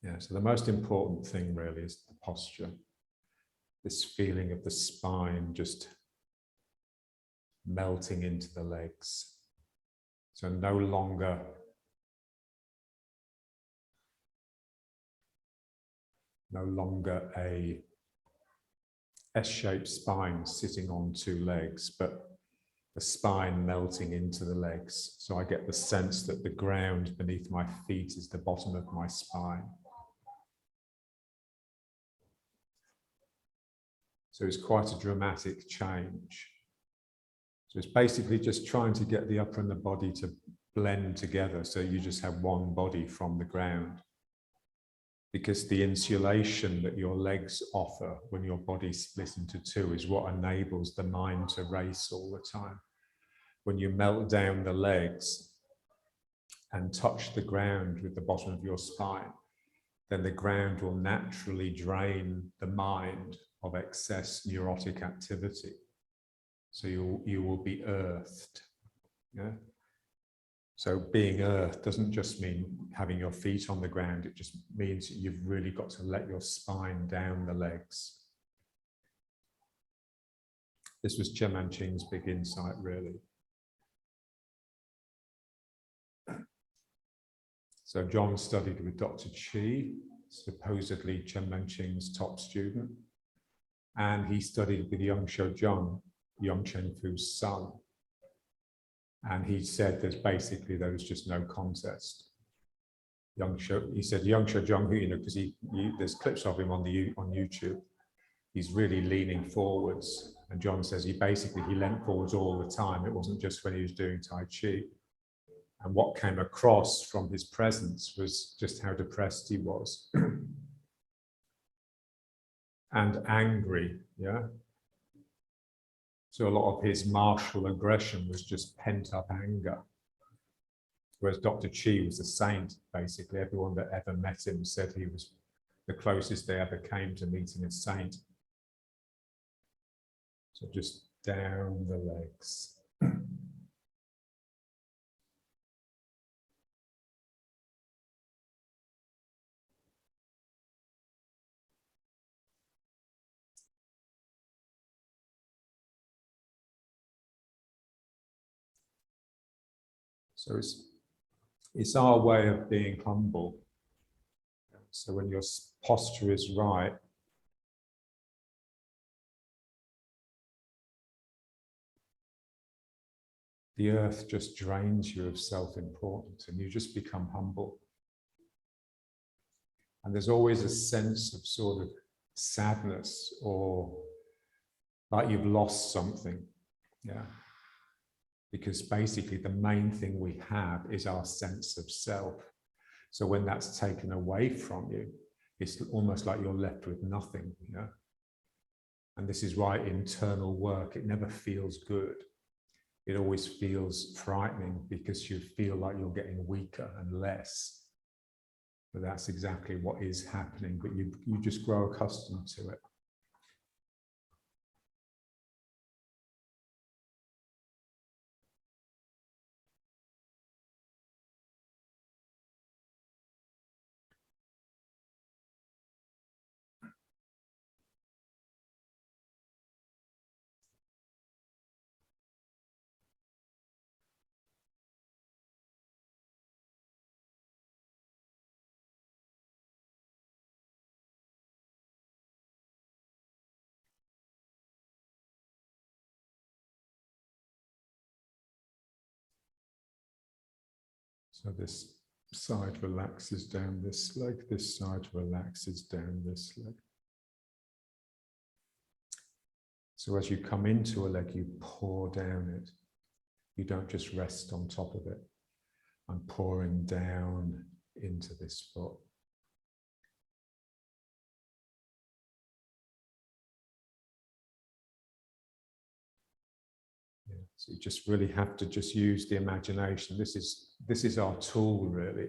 Yeah, so the most important thing really is the posture. This feeling of the spine just melting into the legs. So no longer a S-shaped spine sitting on two legs, but the spine melting into the legs. So I get the sense that the ground beneath my feet is the bottom of my spine. So it's quite a dramatic change. So it's basically just trying to get the upper and the body to blend together, so you just have one body from the ground. Because the insulation that your legs offer when your body's split into two is what enables the mind to race all the time. When you melt down the legs and touch the ground with the bottom of your spine, then the ground will naturally drain the mind of excess neurotic activity. So you will be earthed. Yeah? So being earthed doesn't just mean having your feet on the ground, it just means you've really got to let your spine down the legs. This was Chen Manqing's big insight, really. So John studied with Dr. Chi, supposedly Chen Manqing's top student, and he studied with Yang Shozheng, Yang Chenfu's son. And he said there was just no contest. He said Yang Shozheng, you know, because there's clips of him on YouTube. He's really leaning forwards, and John says he leant forwards all the time. It wasn't just when he was doing Tai Chi. And what came across from his presence was just how depressed he was and angry. Yeah. So a lot of his martial aggression was just pent up anger. Whereas Dr. Chi was a saint, basically. Everyone that ever met him said he was the closest they ever came to meeting a saint. So just down the legs. So it's our way of being humble. So when your posture is right, the earth just drains you of self-importance and you just become humble. And there's always a sense of sort of sadness or like you've lost something. Yeah. Because basically the main thing we have is our sense of self. So when that's taken away from you, it's almost like you're left with nothing. Yeah. And this is why internal work, it never feels good. It always feels frightening because you feel like you're getting weaker and less. But that's exactly what is happening, but you just grow accustomed to it. So this side relaxes down this leg, this side relaxes down this leg. So as you come into a leg, you pour down it. You don't just rest on top of it. I'm pouring down into this foot. Yeah, so you just really have to just use the imagination. This is our tool, really.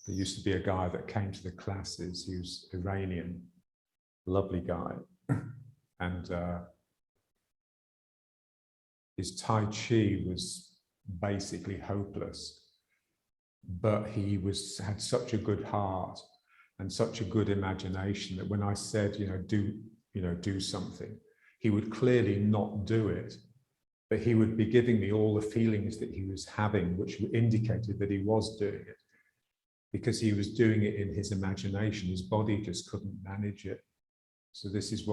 There used to be a guy that came to the classes. He was Iranian, lovely guy, and His Tai Chi was basically hopeless, but he had such a good heart and such a good imagination that when I said, do something, he would clearly not do it, but he would be giving me all the feelings that he was having, which indicated that he was doing it, because he was doing it in his imagination. His body just couldn't manage it. So this is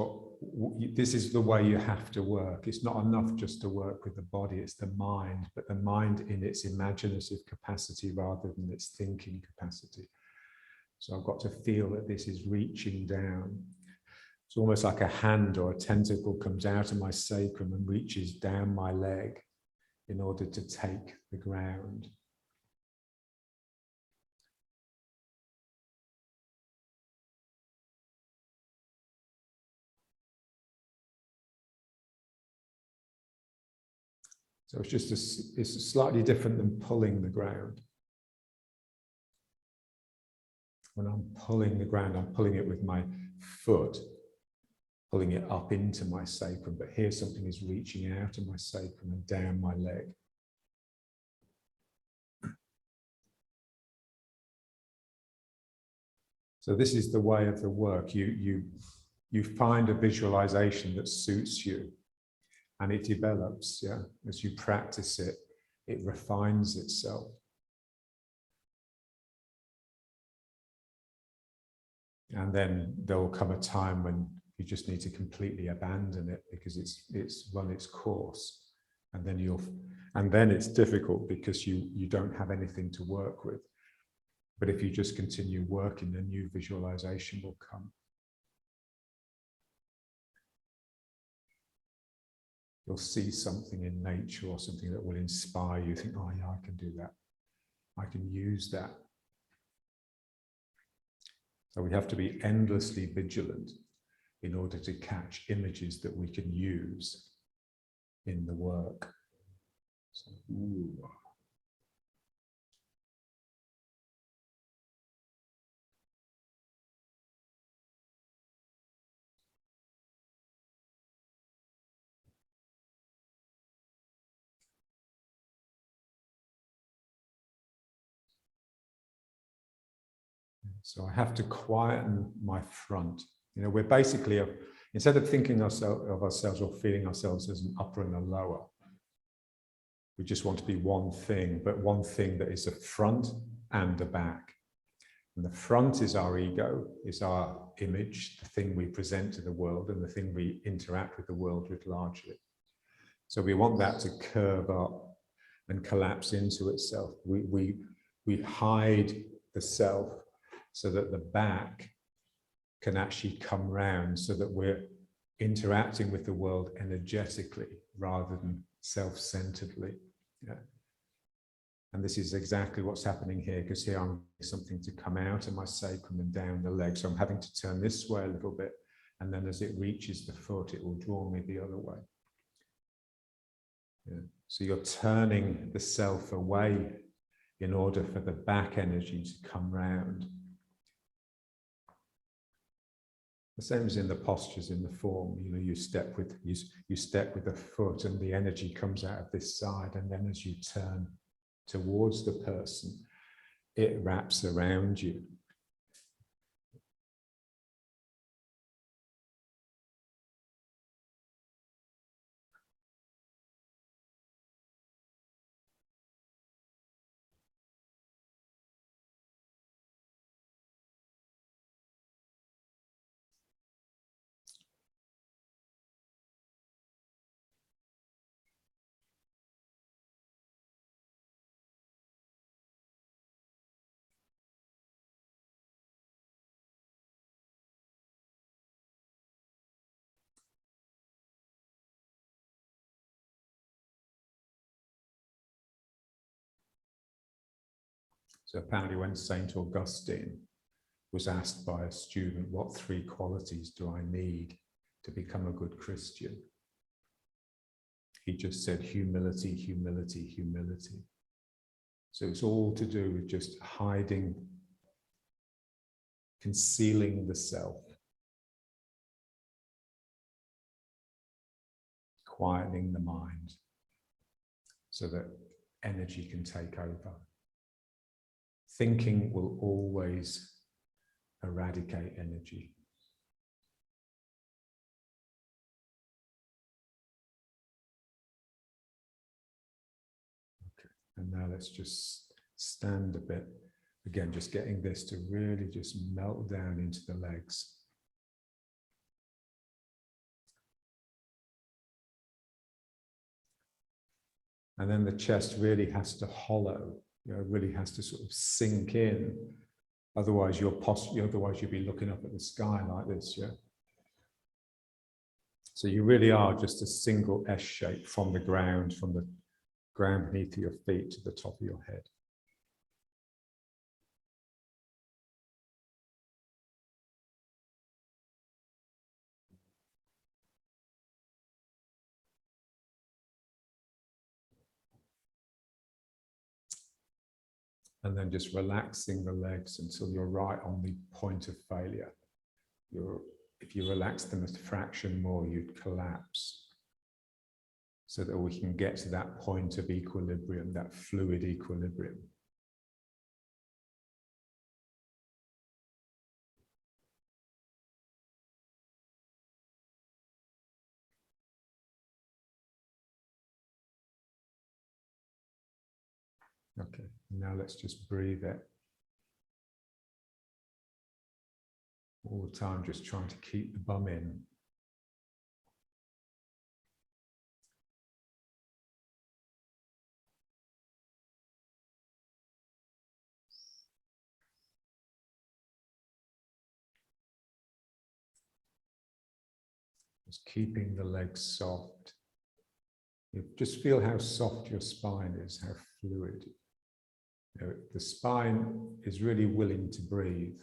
the way you have to work. It's not enough just to work with the body, it's the mind, but the mind in its imaginative capacity rather than its thinking capacity. So I've got to feel that this is reaching down. It's almost like a hand or a tentacle comes out of my sacrum and reaches down my leg in order to take the ground. So it's slightly different than pulling the ground. When I'm pulling the ground, I'm pulling it with my foot, pulling it up into my sacrum, but here something is reaching out of my sacrum and down my leg. So this is the way of the work. You find a visualization that suits you, and it develops, yeah. As you practice it, it refines itself. And then there will come a time when you just need to completely abandon it because it's run its course. And then it's difficult because you don't have anything to work with. But if you just continue working, a new visualization will come. You'll see something in nature or something that will inspire you. Think, oh yeah, I can do that. I can use that. So we have to be endlessly vigilant in order to catch images that we can use in the work. So, So I have to quieten my front. We're basically, instead of thinking of ourselves or feeling ourselves as an upper and a lower, we just want to be one thing, but one thing that is a front and a back. And the front is our ego, is our image, the thing we present to the world and the thing we interact with the world with largely. So we want that to curve up and collapse into itself. We hide the self so that the back can actually come round, so that we're interacting with the world energetically rather than self-centeredly. Yeah. And this is exactly what's happening here, because here I'm something to come out of my sacrum and down the leg. So I'm having to turn this way a little bit, and then as it reaches the foot, it will draw me the other way. Yeah. So you're turning the self away in order for the back energy to come round. The same as in the postures in the form, you step with the foot and the energy comes out of this side, and then as you turn towards the person, it wraps around you. So apparently when St. Augustine was asked by a student, what 3 qualities do I need to become a good Christian? He just said humility, humility, humility. So it's all to do with just hiding, concealing the self, quietening the mind. so that energy can take over. Thinking will always eradicate energy. Okay, and now let's just stand a bit. Again, just getting this to really just melt down into the legs. And then the chest really has to hollow, really has to sort of sink in. Otherwise, otherwise you'll be looking up at the sky like this, yeah? So you really are just a single S shape from the ground beneath your feet to the top of your head. And then just relaxing the legs until you're right on the point of failure. If you relax them a fraction more, you'd collapse. So that we can get to that point of equilibrium, that fluid equilibrium. Okay, now let's just breathe it. All the time, just trying to keep the bum in. Just keeping the legs soft. You just feel how soft your spine is, how fluid. The spine is really willing to breathe.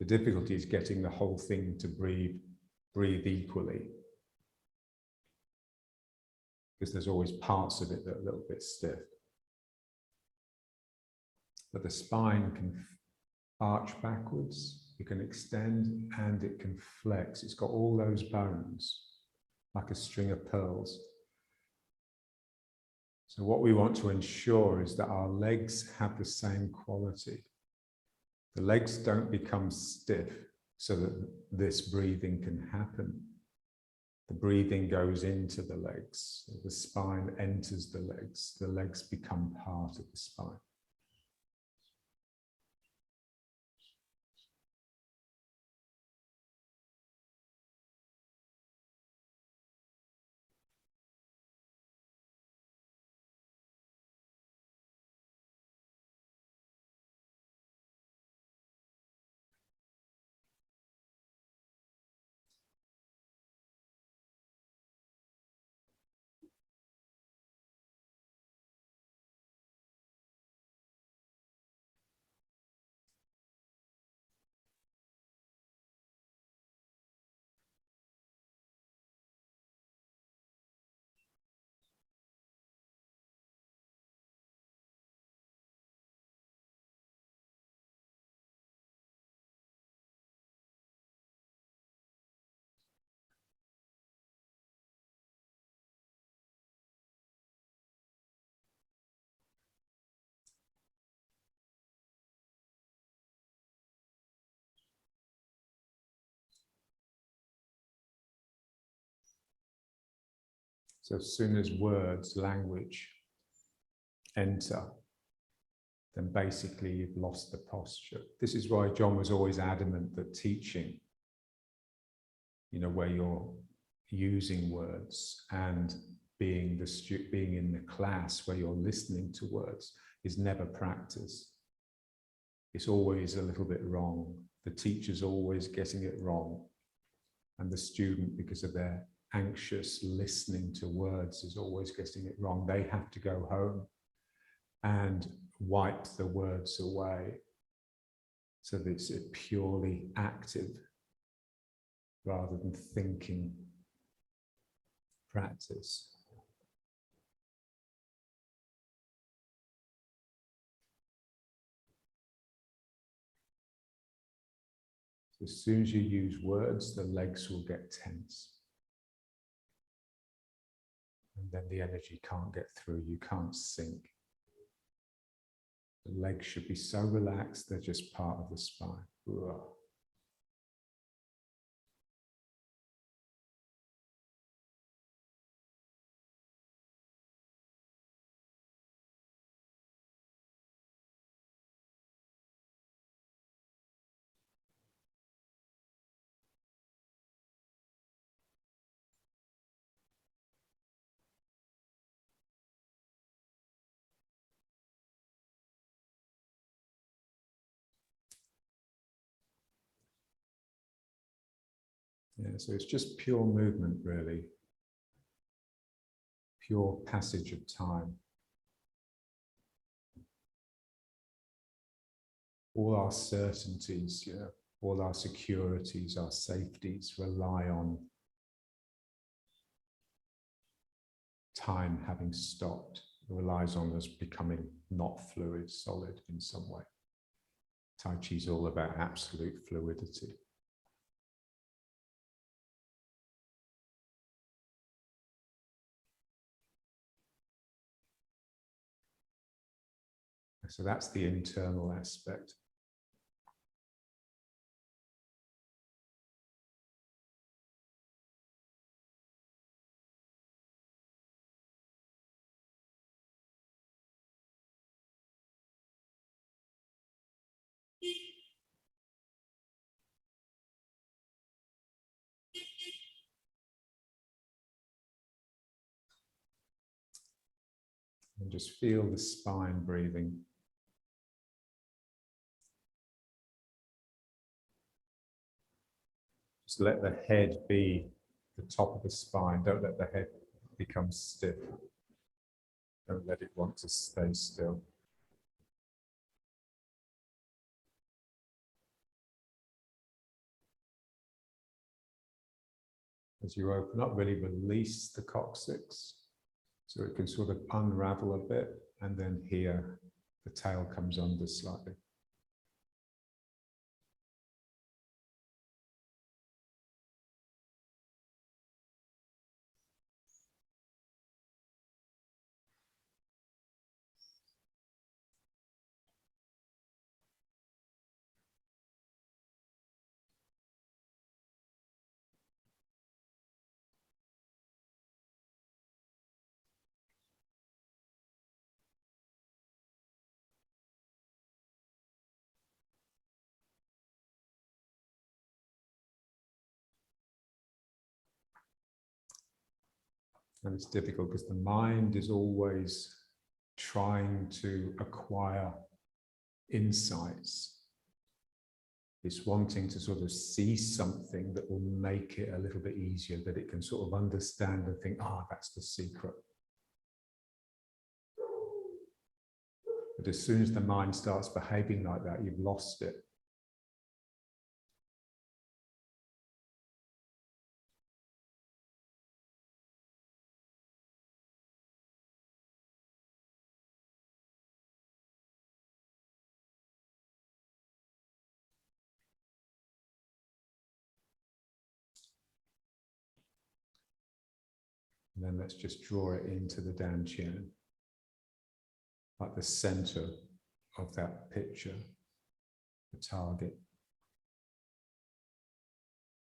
The difficulty is getting the whole thing to breathe equally. Because there's always parts of it that are a little bit stiff. But the spine can arch backwards, it can extend, and it can flex. It's got all those bones, like a string of pearls. So what we want to ensure is that our legs have the same quality. The legs don't become stiff so that this breathing can happen. The breathing goes into the legs. The spine enters the legs become part of the spine. So as soon as words, language enter, then basically you've lost the posture. This is why John was always adamant that teaching, where you're using words and being in the class where you're listening to words is never practice. It's always a little bit wrong. The teacher's always getting it wrong. And the student, because of their anxious listening to words, is always getting it wrong. They have to go home and wipe the words away so that it's a purely active rather than thinking practice. So as soon as you use words, the legs will get tense. And then the energy can't get through, you can't sink. The legs should be so relaxed, they're just part of the spine. Yeah, so it's just pure movement, really. Pure passage of time. All our certainties, yeah, all our securities, our safeties rely on time having stopped. It relies on us becoming not fluid, solid in some way. Tai Chi is all about absolute fluidity. So that's the internal aspect. And just feel the spine breathing. Just let the head be the top of the spine. Don't let the head become stiff. Don't let it want to stay still. As you open up, really release the coccyx so it can sort of unravel a bit, and then here the tail comes under slightly. And it's difficult because the mind is always trying to acquire insights. It's wanting to sort of see something that will make it a little bit easier, that it can sort of understand and think, ah, that's the secret. But as soon as the mind starts behaving like that, you've lost it. And then let's just draw it into the Dantian, like the center of that picture, the target.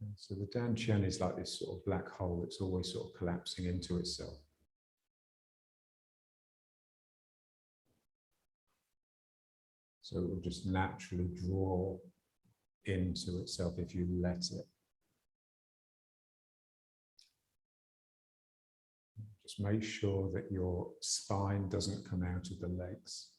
And so the Dantian is like this sort of black hole that's always sort of collapsing into itself. So it will just naturally draw into itself if you let it. Just make sure that your spine doesn't come out of the legs.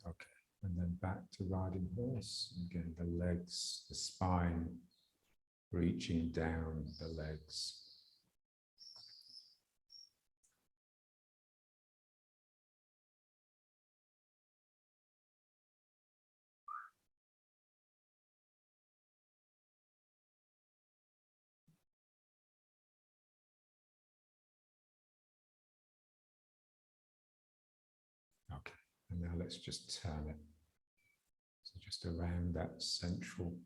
Okay, and then back to riding horse. Again, the legs, the spine, reaching down the legs. Okay, and now let's just turn it. So just around that central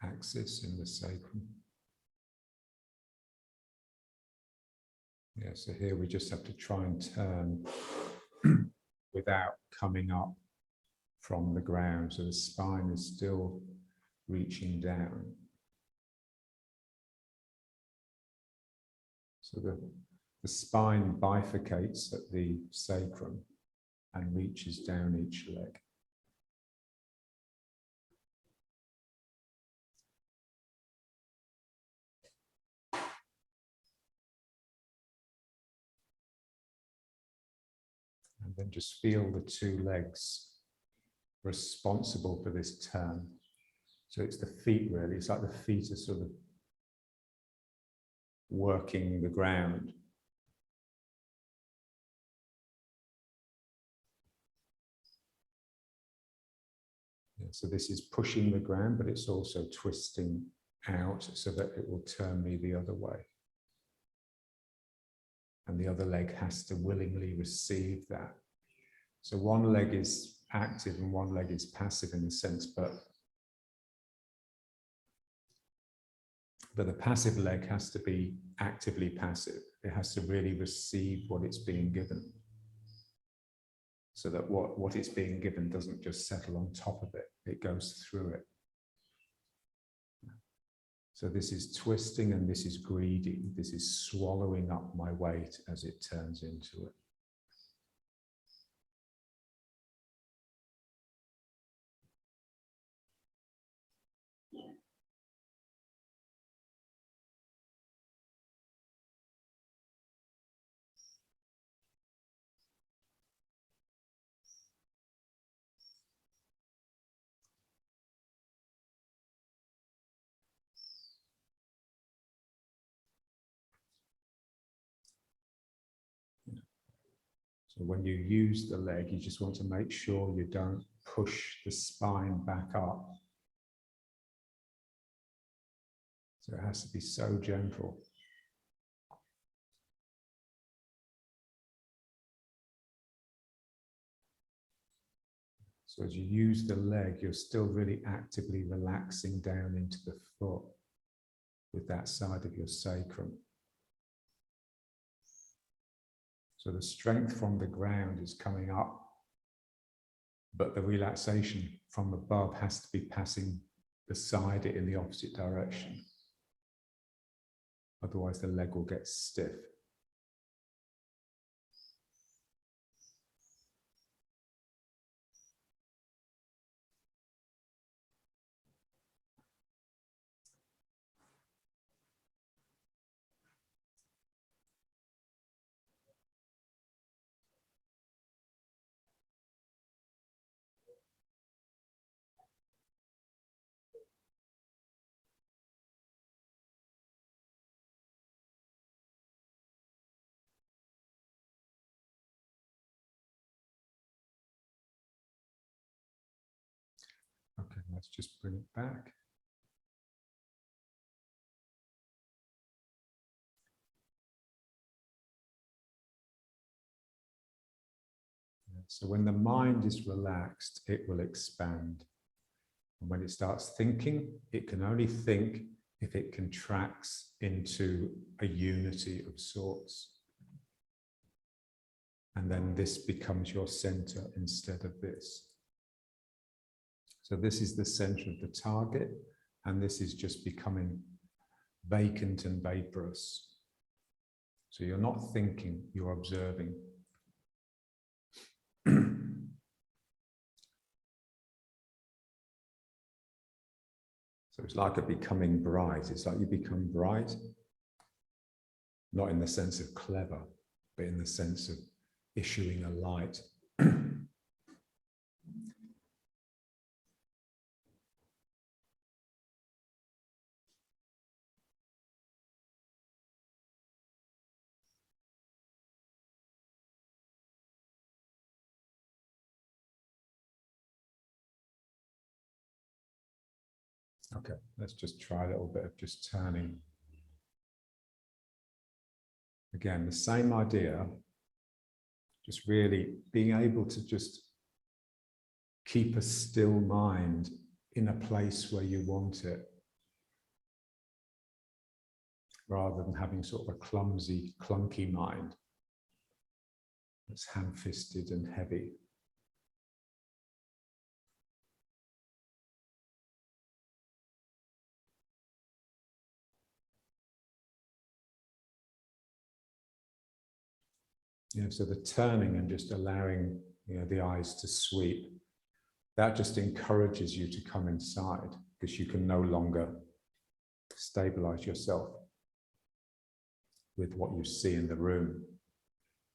axis in the sacrum. Yeah, so here we just have to try and turn without coming up from the ground. So the spine is still reaching down. So the spine bifurcates at the sacrum and reaches down each leg. And then just feel the two legs responsible for this turn. So it's the feet really, it's like the feet are sort of working the ground. Yeah, so this is pushing the ground, but it's also twisting out so that it will turn me the other way. And the other leg has to willingly receive that. So one leg is active and one leg is passive in a sense, but the passive leg has to be actively passive. It has to really receive what it's being given, so that what it's being given doesn't just settle on top of it, it goes through it. So this is twisting and this is greedy. This is swallowing up my weight as it turns into it. So when you use the leg, you just want to make sure you don't push the spine back up. So it has to be so gentle. So as you use the leg, you're still really actively relaxing down into the foot with that side of your sacrum. So the strength from the ground is coming up, but the relaxation from above has to be passing beside it in the opposite direction. Otherwise the leg will get stiff. Okay, let's just bring it back. So when the mind is relaxed, it will expand. And when it starts thinking, it can only think if it contracts into a unity of sorts. And then this becomes your center instead of this. So this is the center of the target, and this is just becoming vacant and vaporous. So you're not thinking, you're observing. So it's like a becoming bright. It's like you become bright, not in the sense of clever, but in the sense of issuing a light. Okay, let's just try a little bit of just turning. Again, the same idea, just really being able to just keep a still mind in a place where you want it, rather than having sort of a clumsy, clunky mind that's ham-fisted and heavy. So the turning and just allowing the eyes to sweep, that just encourages you to come inside, because you can no longer stabilize yourself with what you see in the room.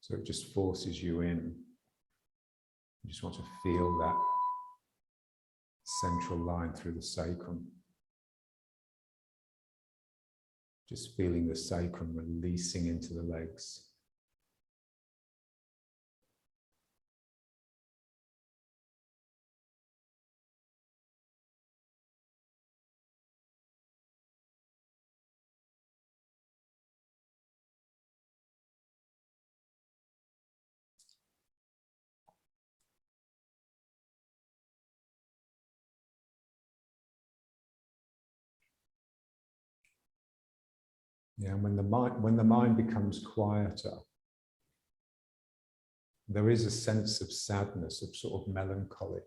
So it just forces you in. You just want to feel that central line through the sacrum. Just feeling the sacrum releasing into the legs. Yeah, and when the mind becomes quieter, there is a sense of sadness, of sort of melancholy,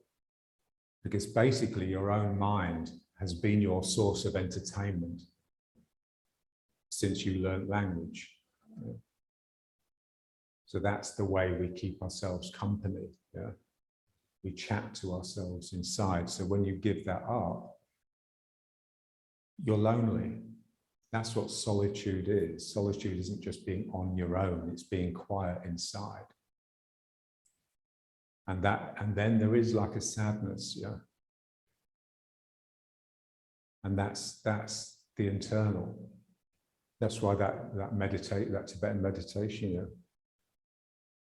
because basically your own mind has been your source of entertainment since you learned language. So that's the way we keep ourselves company. Yeah, we chat to ourselves inside. So when you give that up, you're lonely. That's what solitude is. Solitude isn't just being on your own, it's being quiet inside. And then there is like a sadness, yeah. And that's the internal. That's why that Tibetan meditation,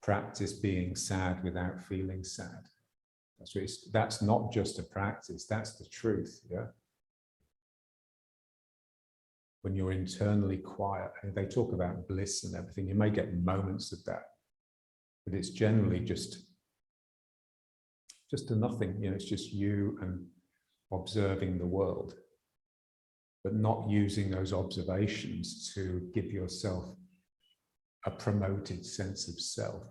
practice being sad without feeling sad. That's not just a practice, that's the truth, yeah. When you're internally quiet, they talk about bliss and everything, you may get moments of that, but it's generally just a nothing, it's just you and observing the world, but not using those observations to give yourself a promoted sense of self.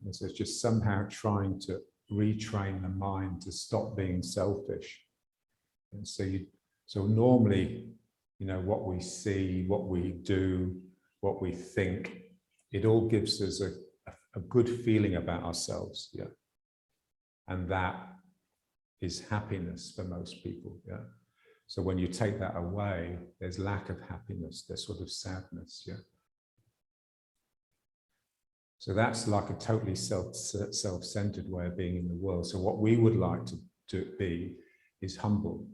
And so it's just somehow trying to retrain the mind to stop being selfish. And so normally, what we see, what we do, what we think, it all gives us a good feeling about ourselves, yeah. And that is happiness for most people, yeah. So when you take that away, there's lack of happiness, there's sort of sadness, yeah. So that's like a totally self-centered way of being in the world. So what we would like to be is humble.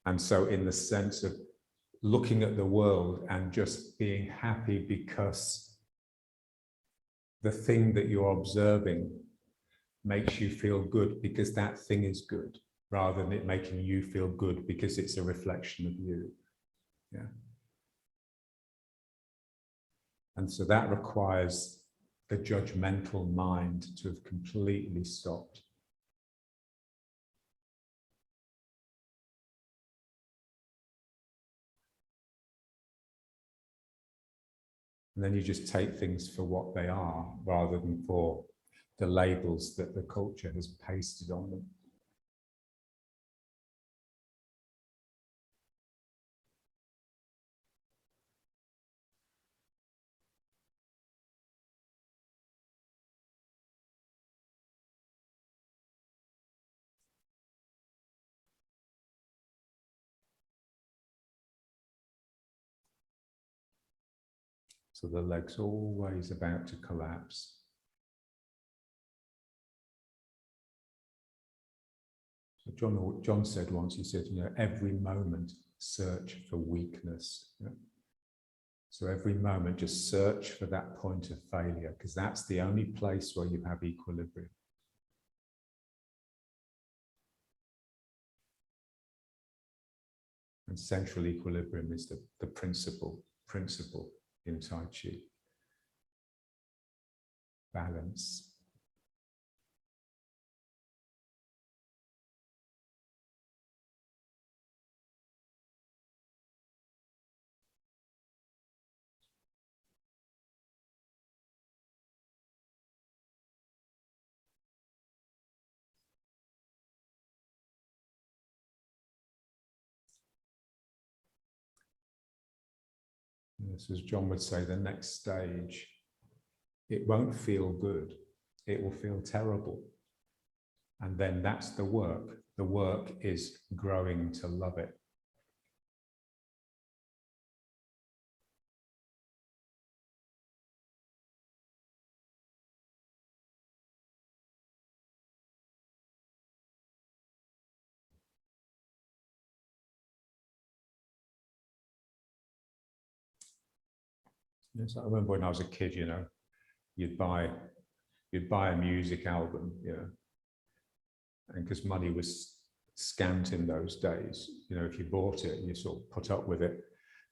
And so in the sense of looking at the world and just being happy because the thing that you're observing makes you feel good because that thing is good, rather than it making you feel good because it's a reflection of you. Yeah. And so that requires the judgmental mind to have completely stopped. And then you just take things for what they are, rather than for the labels that the culture has pasted on them. So the leg's always about to collapse. So John said once, he said, every moment search for weakness. Yeah? So every moment, just search for that point of failure, because that's the only place where you have equilibrium. And central equilibrium is the principle in Tai Chi. Balance. Yes, as John would say, the next stage, it won't feel good. It will feel terrible. And then that's the work. The work is growing to love it. Yes, I remember when I was a kid, you know, you'd buy a music album, you know, and because money was scant in those days, you know, if you bought it, you sort of put up with it.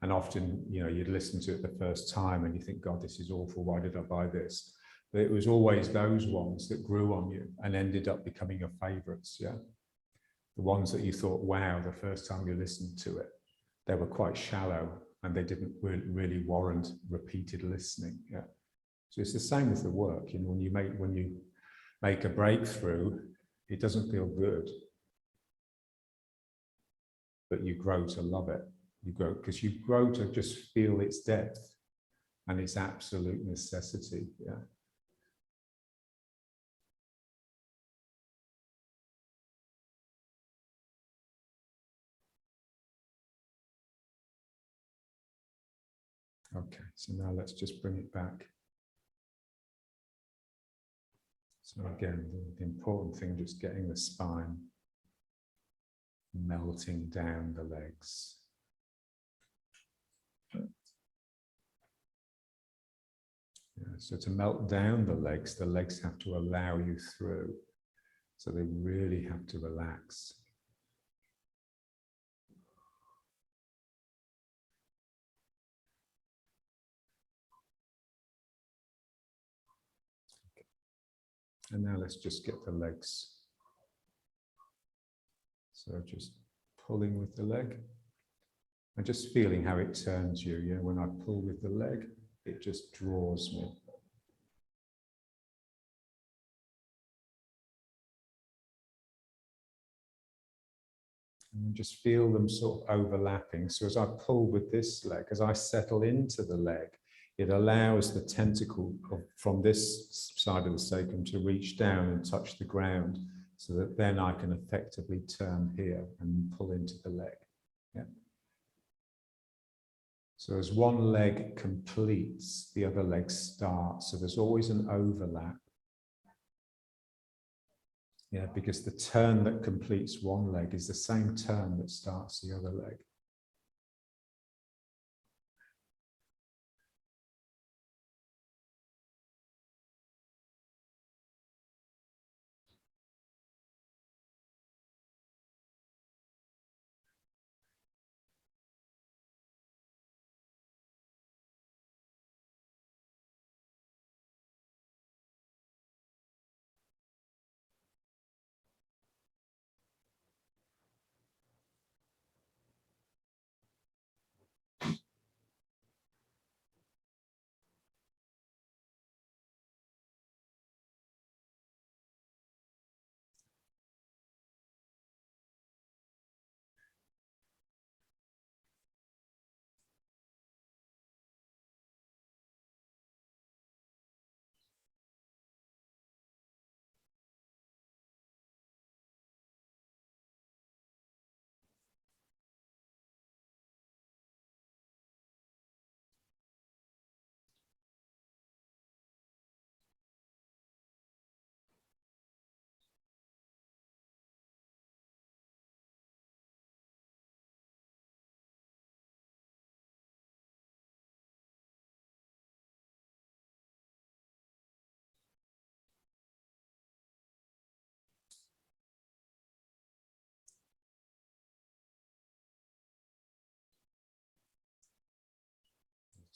And often, you know, you'd listen to it the first time and you think, God, this is awful. Why did I buy this? But it was always those ones that grew on you and ended up becoming your favorites. Yeah. The ones that you thought, wow, the first time you listened to it, they were quite shallow and they didn't really warrant repeated listening. Yeah. So it's the same with the work. You know, when you make a breakthrough, it doesn't feel good, but you grow to love it. You grow because you grow to just feel its depth and its absolute necessity. Yeah. Okay, so now let's just bring it back. So again, the important thing, just getting the spine melting down the legs. Yeah, so to melt down the legs have to allow you through. So they really have to relax. And now let's just get the legs. So just pulling with the leg and just feeling how it turns you. You know, when I pull with the leg, it just draws me. And just feel them sort of overlapping. So as I pull with this leg, as I settle into the leg, it allows the tentacle from this side of the sacrum to reach down and touch the ground, so that then I can effectively turn here and pull into the leg. Yeah. So as one leg completes, the other leg starts. So there's always an overlap. Yeah, because the turn that completes one leg is the same turn that starts the other leg.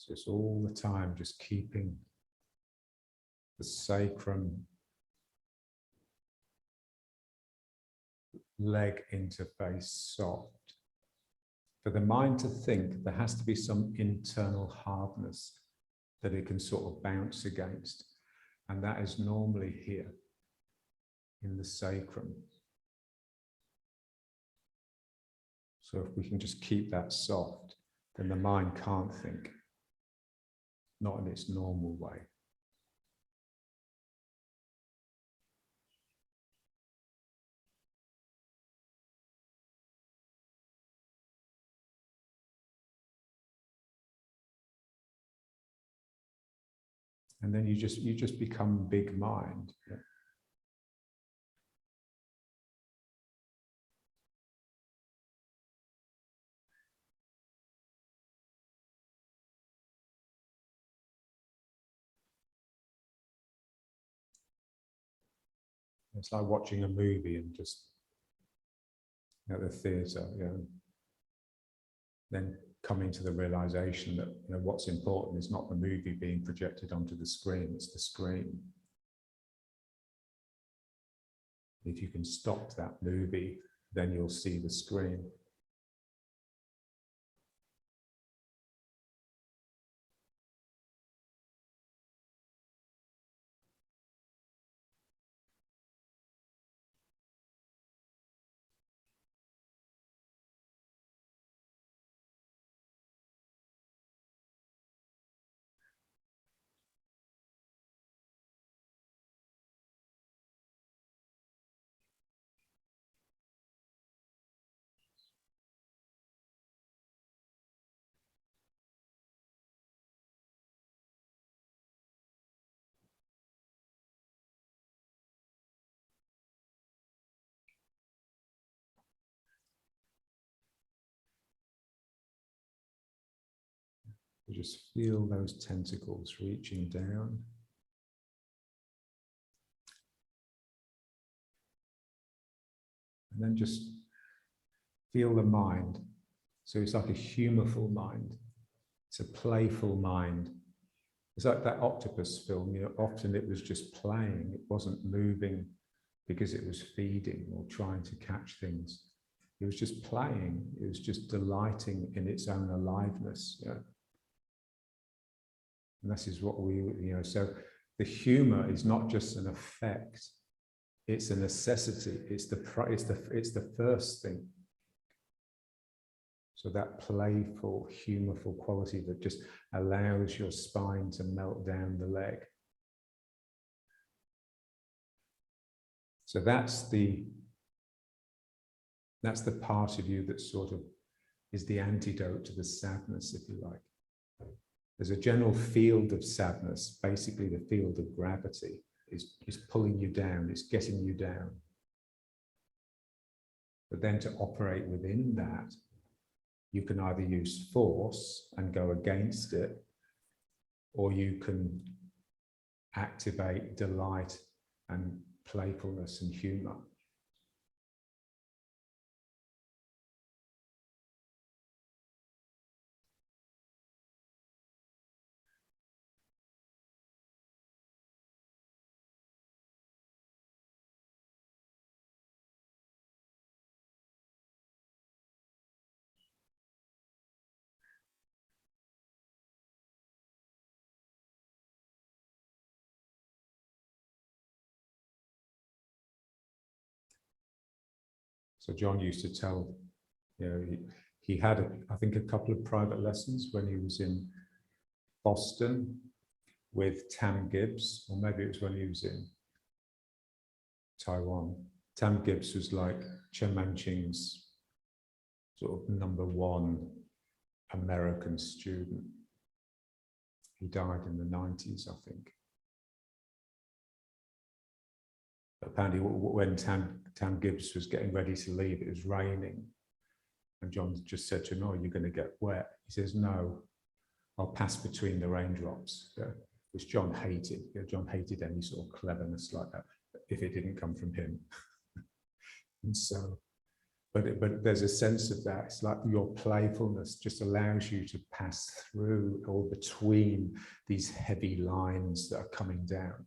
So it's all the time just keeping the sacrum leg interface soft. For the mind to think, there has to be some internal hardness that it can sort of bounce against. And that is normally here in the sacrum. So if we can just keep that soft, then the mind can't think, not in its normal way. And then you just become big mind. Yeah. It's like watching a movie and just at the theatre, then coming to the realization that what's important is not the movie being projected onto the screen, it's the screen. If you can stop that movie, then you'll see the screen. You just feel those tentacles reaching down. And then just feel the mind. So it's like a humorful mind. It's a playful mind. It's like that octopus film, often it was just playing. It wasn't moving because it was feeding or trying to catch things. It was just playing. It was just delighting in its own aliveness. And this is what we, so the humor is not just an effect, it's a necessity, it's the first thing. So that playful, humorful quality that just allows your spine to melt down the leg. So that's the part of you that sort of is the antidote to the sadness, if you like. There's a general field of sadness, basically the field of gravity is pulling you down, it's getting you down. But then to operate within that, you can either use force and go against it, or you can activate delight and playfulness and humor. So John used to tell, he had, I think, a couple of private lessons when he was in Boston with Tam Gibbs, or maybe it was when he was in Taiwan. Tam Gibbs was like Chen Manqing's sort of #1 American student. He died in the 90s, I think. Apparently, when Tam Gibbs was getting ready to leave, it was raining. And John just said to him, "Oh, you're going to get wet." He says, "No, I'll pass between the raindrops," which John hated. John hated any sort of cleverness like that, if it didn't come from him. And so But there's a sense of that. It's like your playfulness just allows you to pass through or between these heavy lines that are coming down,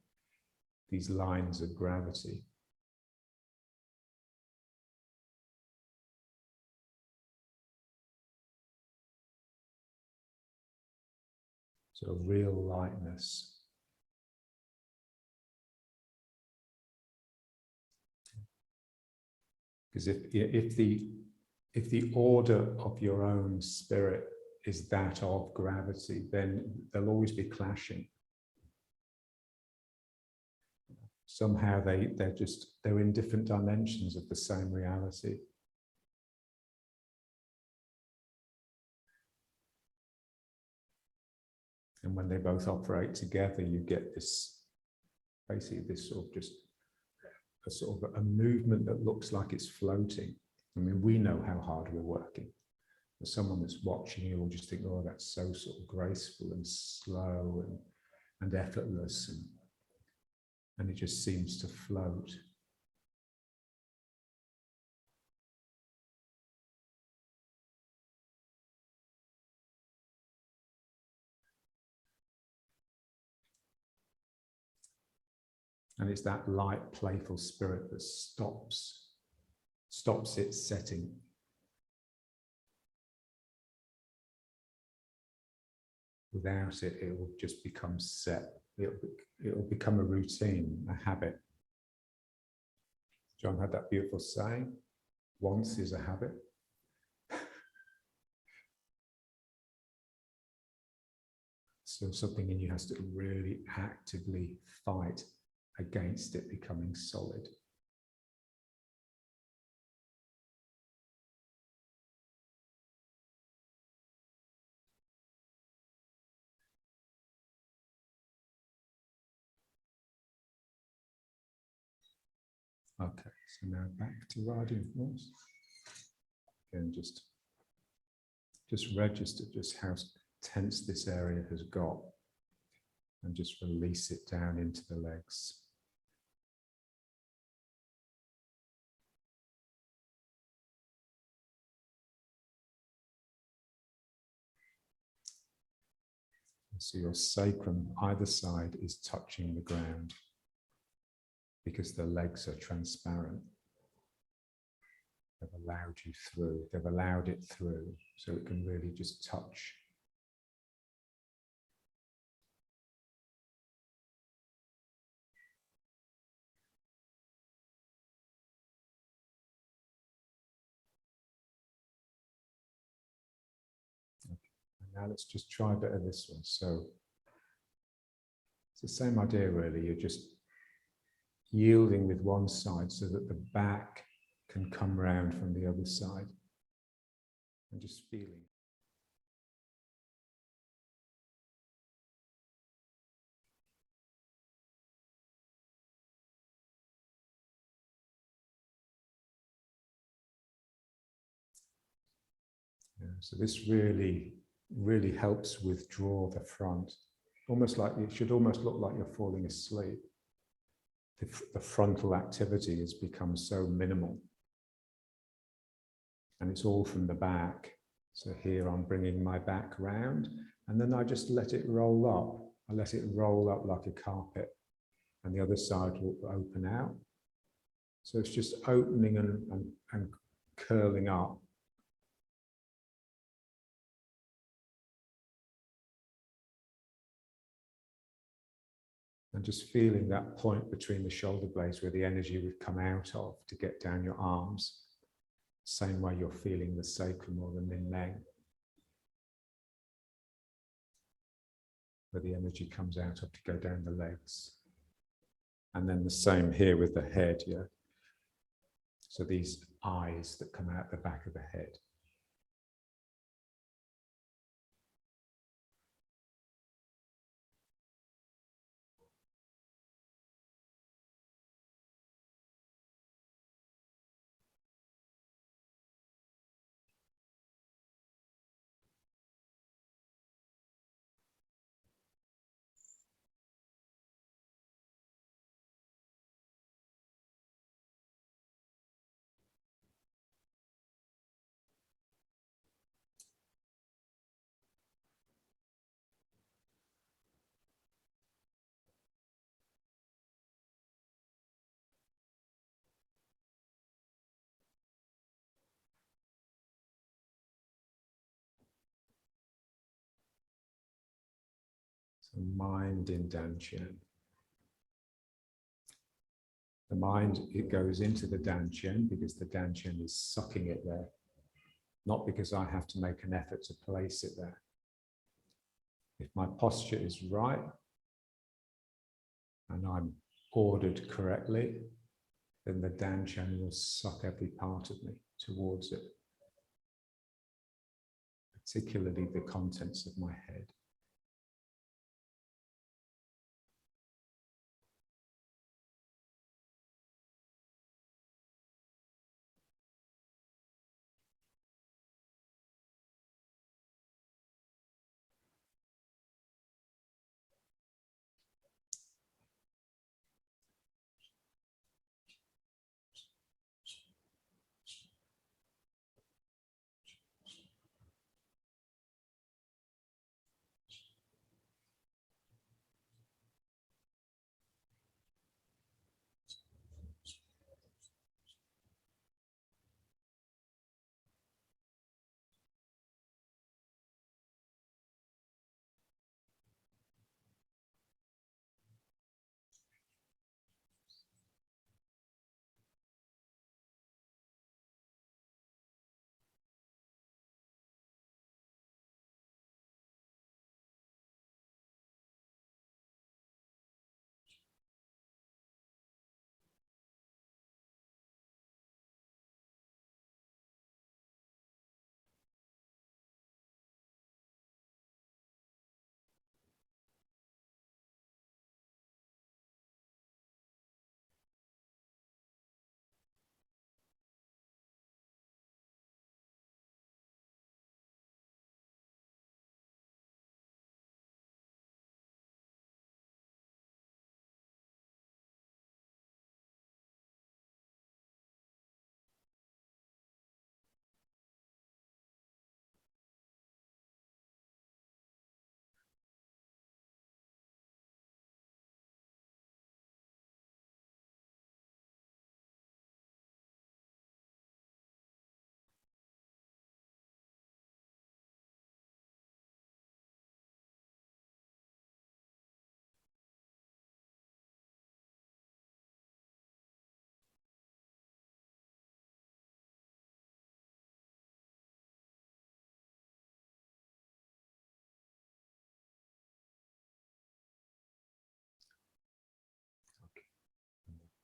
these lines of gravity. So real lightness. Because if the order of your own spirit is that of gravity, then they'll always be clashing. Somehow they're in different dimensions of the same reality. And when they both operate together, you get this, basically this sort of just a sort of a movement that looks like it's floating. I mean, we know how hard we're working. But someone that's watching you will just think, oh, that's so sort of graceful and slow and effortless, and it just seems to float. And it's that light, playful spirit that stops its setting. Without it, it will just become set. It will become a routine, a habit. John had that beautiful saying, once is a habit. So something in you has to really actively fight against it becoming solid. Okay, so now back to riding horse. Again, just register just how tense this area has got, and just release it down into the legs. So your sacrum, either side, is touching the ground because the legs are transparent. They've allowed you through, they've allowed it through, so it can really just touch. Okay. And now let's just try a bit of this one. So it's the same idea really, you're just yielding with one side so that the back can come round from the other side, and just feeling. Yeah, so this really helps withdraw the front, almost like it should almost look like you're falling asleep. The frontal activity has become so minimal, and it's all from the back. So here I'm bringing my back round, and then I just let it roll up. I let it roll up like a carpet, and the other side will open out. So it's just opening and curling up. And just feeling that point between the shoulder blades where the energy would come out of to get down your arms. Same way you're feeling the sacrum or the min leg, where the energy comes out of to go down the legs. And then the same here with the head, yeah. So these eyes that come out the back of the head. So mind in Dantian. The mind, it goes into the Dantian because the Dantian is sucking it there, not because I have to make an effort to place it there. If my posture is right and I'm ordered correctly, then the Dantian will suck every part of me towards it, particularly the contents of my head.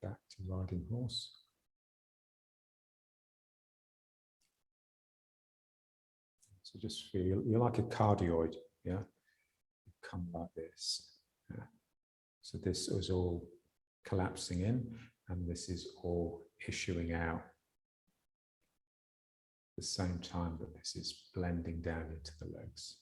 Back to riding horse. So just feel, you're like a cardioid, yeah? You come like this. Yeah. So this is all collapsing in, and this is all issuing out. At the same time that this is blending down into the legs.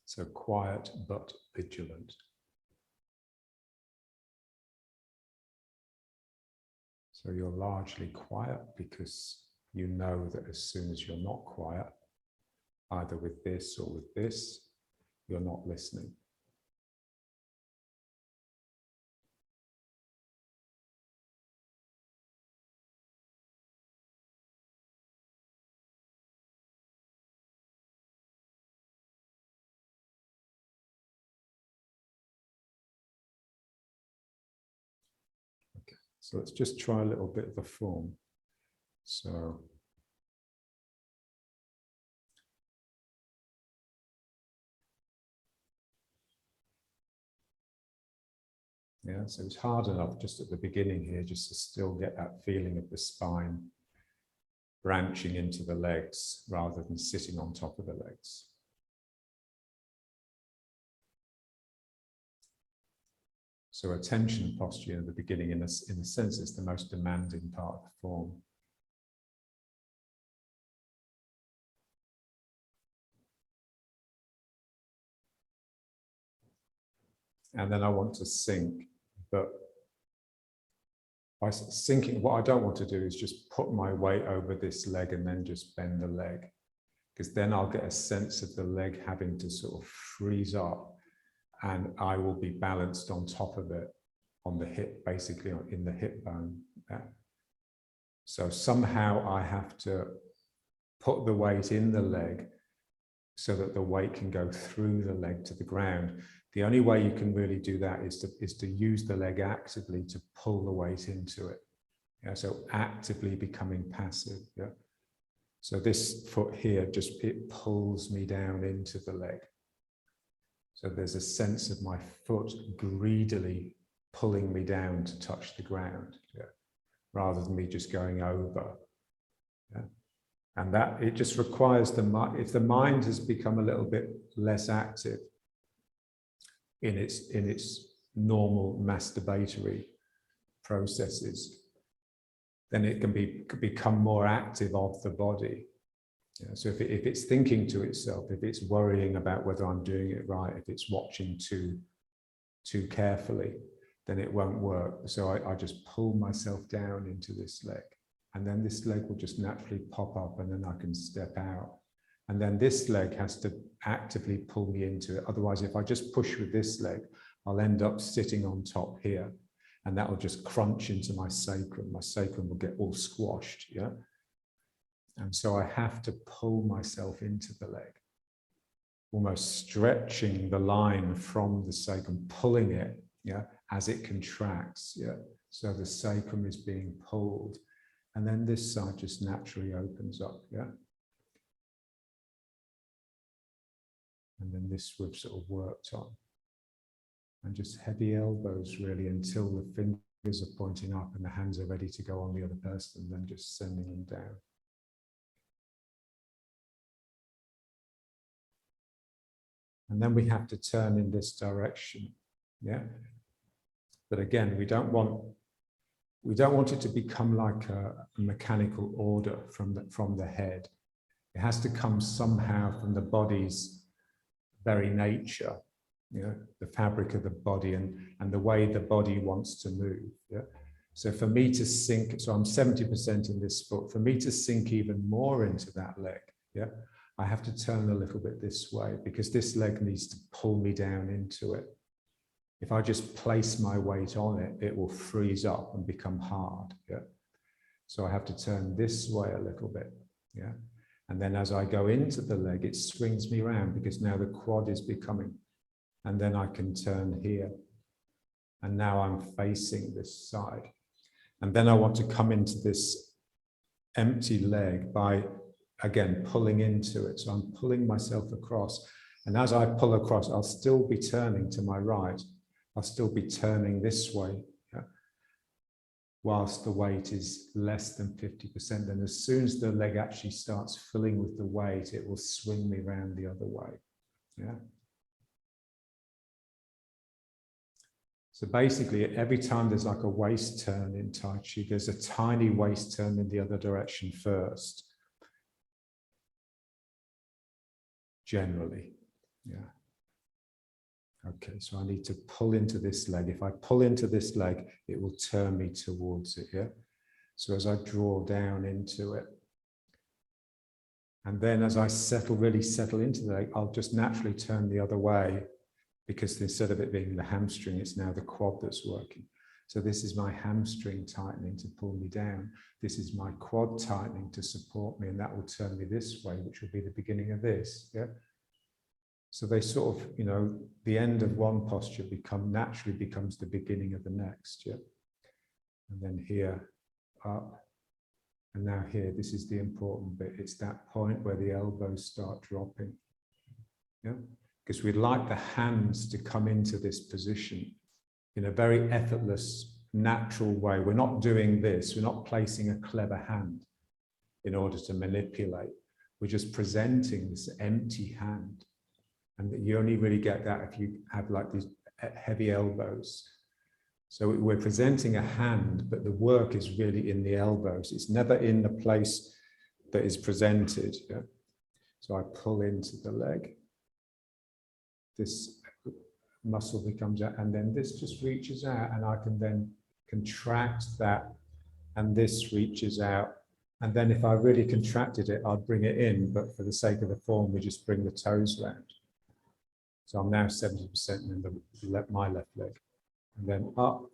So quiet but vigilant. So you're largely quiet because you know that as soon as you're not quiet, either with this or with this, you're not listening. Okay, so let's just try a little bit of the form. So yeah, so it's hard enough just at the beginning here just to still get that feeling of the spine branching into the legs rather than sitting on top of the legs. So attention posture at the beginning, in a sense, is the most demanding part of the form. And then I want to sink, but by sinking, what I don't want to do is just put my weight over this leg and then just bend the leg. because then I'll get a sense of the leg having to sort of freeze up, and I will be balanced on top of it, on the hip, basically in the hip bone. So somehow I have to put the weight in the leg so that the weight can go through the leg to the ground. The only way you can really do that is to use the leg actively to pull the weight into it. Yeah, so actively becoming passive. Yeah. So this foot here, it pulls me down into the leg. So there's a sense of my foot greedily pulling me down to touch the ground, yeah, rather than me just going over. Yeah. And that it just requires if the mind has become a little bit less active in its normal masturbatory processes, then it can become more active of the body. Yeah, so if it's thinking to itself, if it's worrying about whether I'm doing it right, if it's watching too carefully, then it won't work. So I just pull myself down into this leg, and then this leg will just naturally pop up, and then I can step out. And then this leg has to actively pull me into it. Otherwise, if I just push with this leg, I'll end up sitting on top here, and that will just crunch into my sacrum. My sacrum will get all squashed, yeah? And so I have to pull myself into the leg, almost stretching the line from the sacrum, pulling it, yeah, as it contracts, yeah? So the sacrum is being pulled, and then this side just naturally opens up, yeah? And then this we've sort of worked on. And just heavy elbows really until the fingers are pointing up and the hands are ready to go on the other person, and then just sending them down. And then we have to turn in this direction, yeah? But again, we don't want it to become like a mechanical order from the head. It has to come somehow from the body's very nature, you know, the fabric of the body and the way the body wants to move. Yeah. So for me to sink, so I'm 70% in this foot, for me to sink even more into that leg, yeah, I have to turn a little bit this way, because this leg needs to pull me down into it. If I just place my weight on it, it will freeze up and become hard. Yeah. So I have to turn this way a little bit. Yeah. And then as I go into the leg, it swings me around, because now the quad is becoming, and then I can turn here. And now I'm facing this side. And then I want to come into this empty leg by, again, pulling into it. So I'm pulling myself across. And as I pull across, I'll still be turning to my right. I'll still be turning this way, yeah, whilst the weight is less than 50%. And as soon as the leg actually starts filling with the weight, it will swing me around the other way. Yeah. So basically, every time there's like a waist turn in Tai Chi, there's a tiny waist turn in the other direction first. Generally, yeah. Okay, so I need to pull into this leg. If I pull into this leg, it will turn me towards it, yeah? So as I draw down into it, and then as I really settle into the leg, I'll just naturally turn the other way, because instead of it being the hamstring, it's now the quad that's working. So this is my hamstring tightening to pull me down. This is my quad tightening to support me, and that will turn me this way, which will be the beginning of this, yeah? So they sort of, you know, the end of one posture naturally becomes the beginning of the next, yeah? And then here, up, and now here, this is the important bit. It's that point where the elbows start dropping, yeah? Because we'd like the hands to come into this position in a very effortless, natural way. We're not doing this. We're not placing a clever hand in order to manipulate. We're just presenting this empty hand. And you only really get that if you have like these heavy elbows. So we're presenting a hand, but the work is really in the elbows. It's never in the place that is presented. Yeah? So I pull into the leg. This muscle becomes out, and then this just reaches out, and I can then contract that, and this reaches out, And then if I really contracted it, I'd bring it in, but for the sake of the form, we just bring the toes round. So I'm now 70% in my left leg. And then up,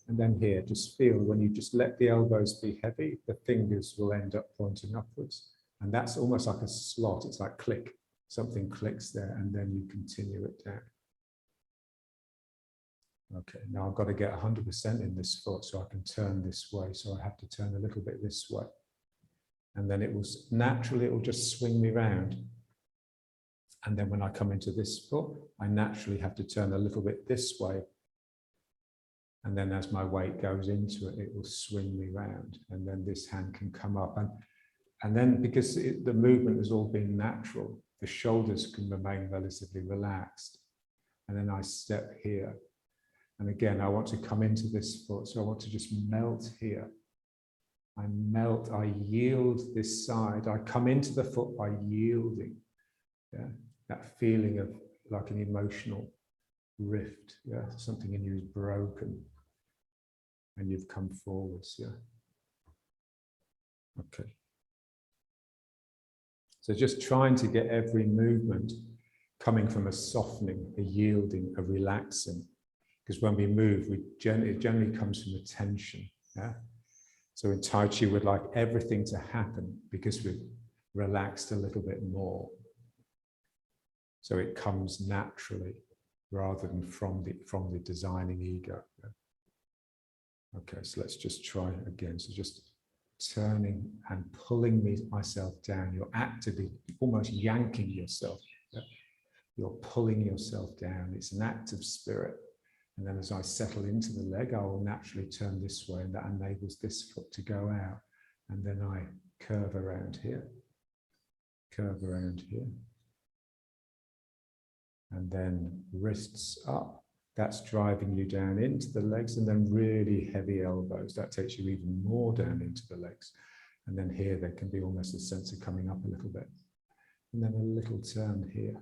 and then here, just feel when you just let the elbows be heavy, the fingers will end up pointing upwards. And that's almost like a slot. It's like click, something clicks there, and then you continue it down. Okay, now I've got to get 100% in this foot so I can turn this way. So I have to turn a little bit this way. And then it will naturally, it will just swing me round. And then when I come into this foot, I naturally have to turn a little bit this way. And then as my weight goes into it, it will swing me round. And then this hand can come up. And then because the movement has all been natural, the shoulders can remain relatively relaxed. And then I step here. And again, I want to come into this foot. So I want to just melt here. I melt, I yield this side. I come into the foot by yielding. Yeah, that feeling of like an emotional rift. Yeah, something in you is broken. And you've come forwards. Yeah. Okay. So just trying to get every movement coming from a softening, a yielding, a relaxing. Because when we move, it generally comes from a tension. Yeah. So in Tai Chi, we'd like everything to happen because we've relaxed a little bit more. So it comes naturally rather than from the designing ego. Yeah. Okay, so let's just try again. So just turning and pulling myself down. You're actively almost yanking yourself. Yeah? You're pulling yourself down. It's an act of spirit. And then as I settle into the leg, I will naturally turn this way, and that enables this foot to go out. And then I curve around here, curve around here. And then wrists up. That's driving you down into the legs, and then really heavy elbows. That takes you even more down into the legs. And then here, there can be almost a sense of coming up a little bit. And then a little turn here,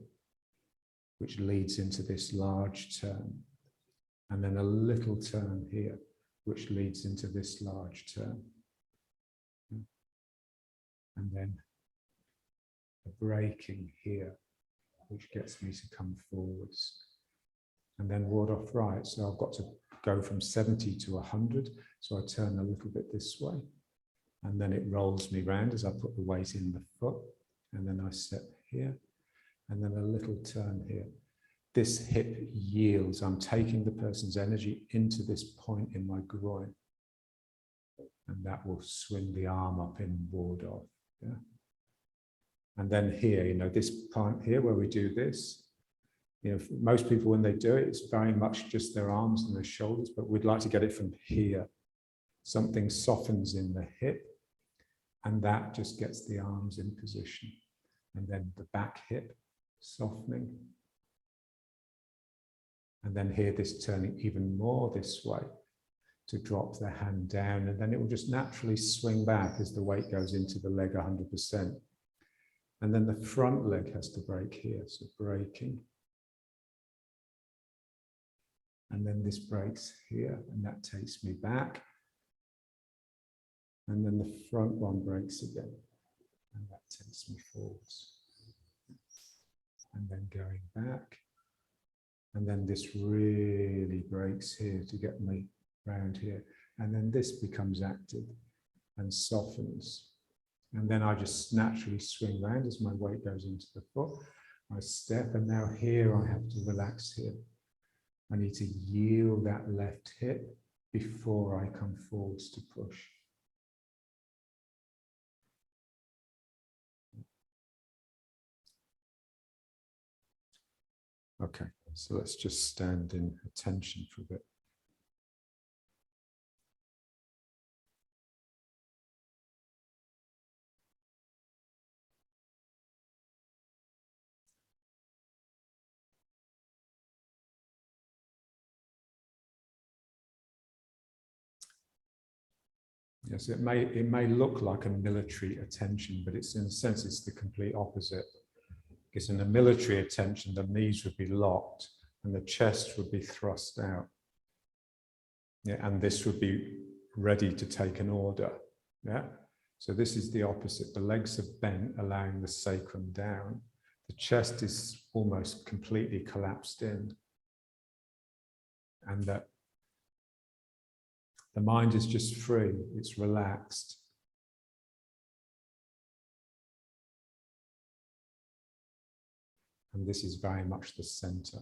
which leads into this large turn. And then a little turn here, which leads into this large turn. And then a breaking here, which gets me to come forwards. And then ward off right. So I've got to go from 70 to 100. So I turn a little bit this way. And then it rolls me round as I put the weight in the foot. And then I step here. And then a little turn here. This hip yields. I'm taking the person's energy into this point in my groin. And that will swing the arm up in ward off. Yeah. And then here, you know, this part here where we do this, you know, most people when they do it, it's very much just their arms and their shoulders, but we'd like to get it from here. Something softens in the hip, and that just gets the arms in position. And then the back hip softening. And then here, this turning even more this way to drop the hand down, and then it will just naturally swing back as the weight goes into the leg 100%. And then the front leg has to break here, so breaking. And then this breaks here, and that takes me back. And then the front one breaks again, and that takes me forwards. And then going back. And then this really breaks here to get me round here. And then this becomes active and softens. And then I just naturally swing round as my weight goes into the foot. I step, and now here I have to relax here. I need to yield that left hip before I come forwards to push. Okay, so let's just stand in attention for a bit. Yes, it may look like a military attention, but it's in a sense it's the complete opposite. Because in a military attention, the knees would be locked and the chest would be thrust out. Yeah, and this would be ready to take an order. Yeah, So this is the opposite. The legs are bent, allowing the sacrum down. The chest is almost completely collapsed in. And that the mind is just free, it's relaxed. And this is very much the center.